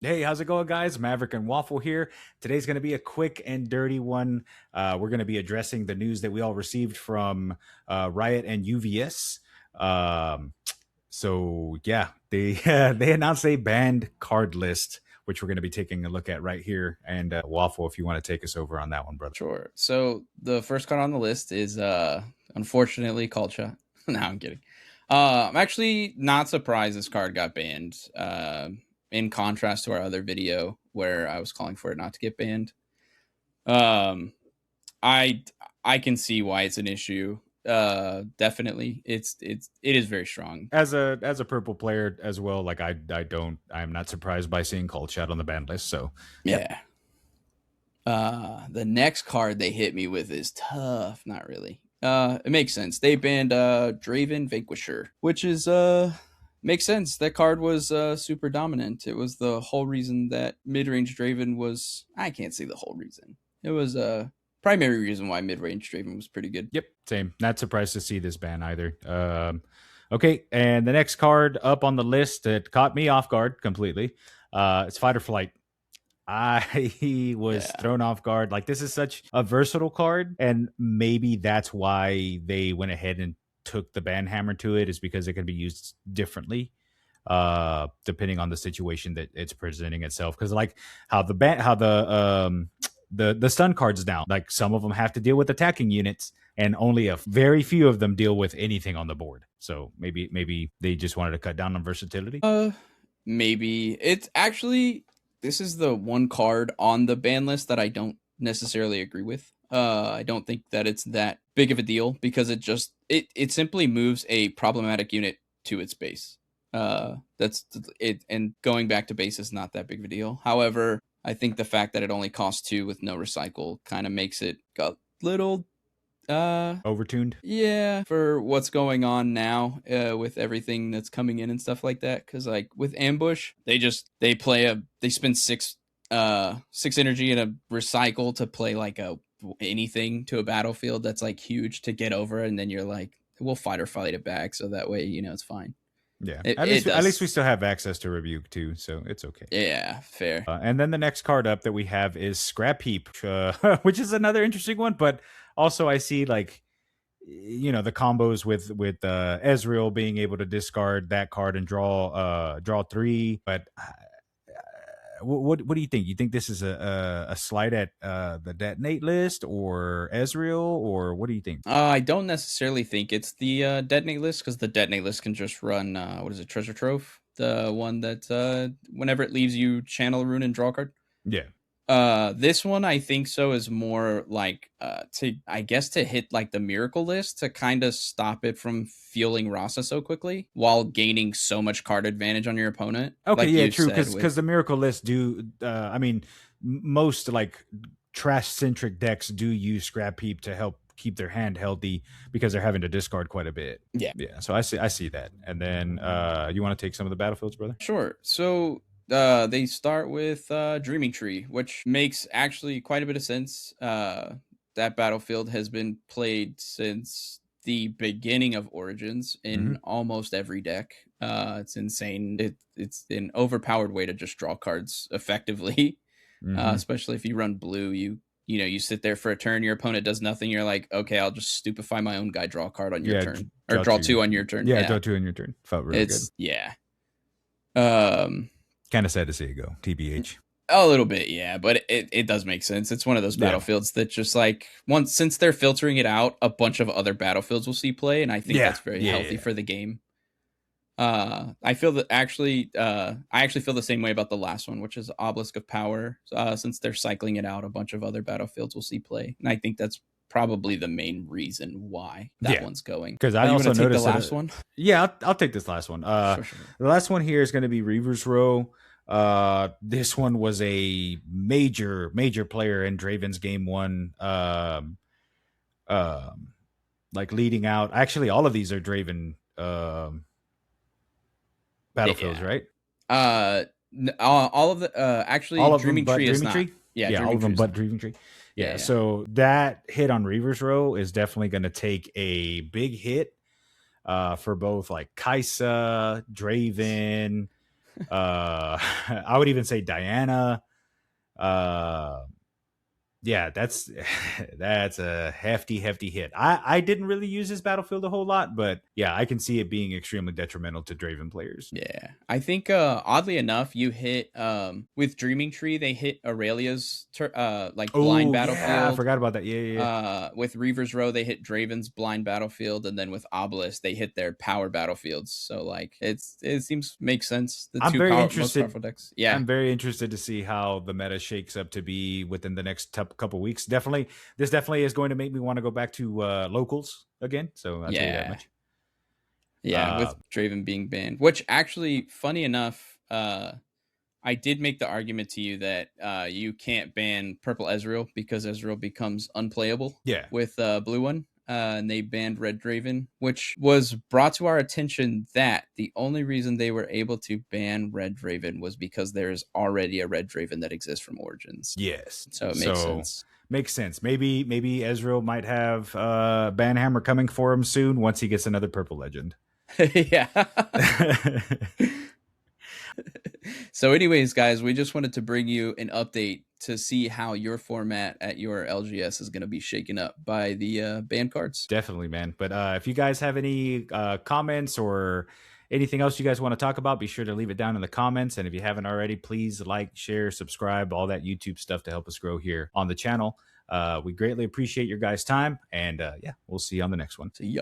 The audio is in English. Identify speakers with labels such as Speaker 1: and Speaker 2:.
Speaker 1: Hey, how's it going, guys? Maverick and Waffle here. Today's going to be a quick and dirty one. We're going to be addressing the news that we all received from Riot and UVS. Yeah, they they announced a banned card list, which we're going to be taking a look at right here. And Waffle, if you want to take us over on that one, brother.
Speaker 2: Sure. So the first card on the list is unfortunately Cult Shot. No, I'm kidding. I'm actually not surprised this card got banned. In contrast to our other video where I was calling for it not to get banned. Um, I I can see why it's an issue. Definitely, it is very strong.
Speaker 1: As a purple player as well, like I'm not surprised by seeing Cold Shot on the ban list. So yep.
Speaker 2: Yeah. The next card they hit me with is tough. Not really. It makes sense. They banned Draven Vanquisher, which is makes sense. That card was super dominant. It was the whole reason that mid-range Draven was. I can't say the whole reason. It was a primary reason why mid-range Draven was pretty good.
Speaker 1: Yep, same. Not surprised to see this ban either. Okay, and the next card up on the list that caught me off guard completely. It's Fight or Flight. I was thrown off guard. Like, this is such a versatile card, and maybe that's why they went ahead and took the ban hammer to it, is because it can be used differently depending on the situation that it's presenting itself. Because like how the stun cards now, like some of them have to deal with attacking units, and only a very few of them deal with anything on the board. So maybe they just wanted to cut down on versatility.
Speaker 2: Maybe it's actually, this is the one card on the ban list that I don't necessarily agree with. I don't think that it's that big of a deal because it simply moves a problematic unit to its base. That's it, and going back to base is not that big of a deal. However, I think the fact that it only costs 2 with no recycle kind of makes it a little
Speaker 1: Overtuned.
Speaker 2: yeah, for what's going on now with everything that's coming in and stuff like that. Because like with ambush, they spend six energy and a recycle to play like anything to a battlefield that's like huge to get over, and then you're like, we'll fight it back, so that way it's fine.
Speaker 1: Yeah, at least we still have access to Rebuke too, so it's okay.
Speaker 2: Yeah, fair.
Speaker 1: And then the next card up that we have is Scrapheap, which is another interesting one. But also, I see like the combos with Ezreal being able to discard that card and draw 3. But what do you think? You think this is a slight at the detonate list or Ezreal, or what do you think?
Speaker 2: I don't necessarily think it's the detonate list, because the detonate list can just run what is it, Treasure Trove, the one that whenever it leaves you channel a rune and draw a card.
Speaker 1: Yeah.
Speaker 2: This one I think so is more like to hit like the miracle list to kind of stop it from fueling Rasa so quickly while gaining so much card advantage on your opponent.
Speaker 1: Okay,
Speaker 2: like
Speaker 1: yeah, true. Because the miracle list do, I mean, most like trash centric decks do use Scrap Heap to help keep their hand healthy because they're having to discard quite a bit. Yeah. So I see that. And then you want to take some of the battlefields, brother?
Speaker 2: Sure. So they start with Dreaming Tree, which makes actually quite a bit of sense. That battlefield has been played since the beginning of Origins in almost every deck. It's insane. It's an overpowered way to just draw cards effectively, especially if you run blue. You sit there for a turn, your opponent does nothing. You're like, okay, I'll just stupefy my own guy, draw a card on your turn, or draw 2 on your turn.
Speaker 1: Yeah, draw 2 on your turn. Felt really good.
Speaker 2: Yeah.
Speaker 1: Kind of sad to see it go, TBH.
Speaker 2: A little bit, yeah, but it does make sense. It's one of those battlefields that just like since they're filtering it out, a bunch of other battlefields will see play, and I think that's very healthy for the game. I feel that actually, I actually feel the same way about the last one, which is Obelisk of Power. Since they're cycling it out, a bunch of other battlefields will see play, and I think that's probably the main reason why that one's going.
Speaker 1: Because I also noticed
Speaker 2: the last one.
Speaker 1: Yeah, I'll take this last one. Sure. The last one here is going to be Reaver's Row. This one was a major player in Draven's game 1. Like leading out. Actually, all of these are Draven battlefields, right?
Speaker 2: All of the actually
Speaker 1: all of
Speaker 2: Dreaming
Speaker 1: them,
Speaker 2: Tree is not.
Speaker 1: Tree?
Speaker 2: Yeah,
Speaker 1: all of them but Dreaming Tree. Yeah, so that hit on Reaver's Row is definitely going to take a big hit for both like Kaisa, Draven, I would even say Diana. Uh, yeah, that's that's a hefty hit. I didn't really use this battlefield a whole lot, but yeah, I can see it being extremely detrimental to Draven players.
Speaker 2: Yeah. I think oddly enough, you hit with Dreaming Tree, they hit Aurelia's like blind
Speaker 1: Oh yeah, I
Speaker 2: battlefield.
Speaker 1: forgot about that. Yeah.
Speaker 2: With Reaver's Row, they hit Draven's blind battlefield, and then with Obelisk, they hit their power battlefields. So like it seems makes sense. The
Speaker 1: I'm
Speaker 2: two
Speaker 1: very
Speaker 2: most
Speaker 1: interested.
Speaker 2: powerful decks. Yeah.
Speaker 1: I'm very interested to see how the meta shakes up to be within the next couple weeks. Definitely, this definitely is going to make me want to go back to locals again. So I'll tell you that
Speaker 2: Yeah.
Speaker 1: much.
Speaker 2: Yeah, with Draven being banned. Which actually, funny enough, I did make the argument to you that you can't ban Purple Ezreal because Ezreal becomes unplayable
Speaker 1: Yeah.
Speaker 2: with Blue One. And they banned Red Draven, which was brought to our attention that the only reason they were able to ban Red Draven was because there is already a Red Draven that exists from Origins.
Speaker 1: Yes.
Speaker 2: So it makes sense.
Speaker 1: Makes sense. Maybe Ezreal might have Banhammer coming for him soon once he gets another purple legend.
Speaker 2: Yeah. So anyways, guys, we just wanted to bring you an update to see how your format at your LGS is going to be shaken up by the ban cards.
Speaker 1: Definitely, man. But if you guys have any comments or anything else you guys want to talk about, be sure to leave it down in the comments. And if you haven't already, please like, share, subscribe, all that YouTube stuff to help us grow here on the channel. We greatly appreciate your guys' time. And yeah, we'll see you on the next one.
Speaker 2: See ya.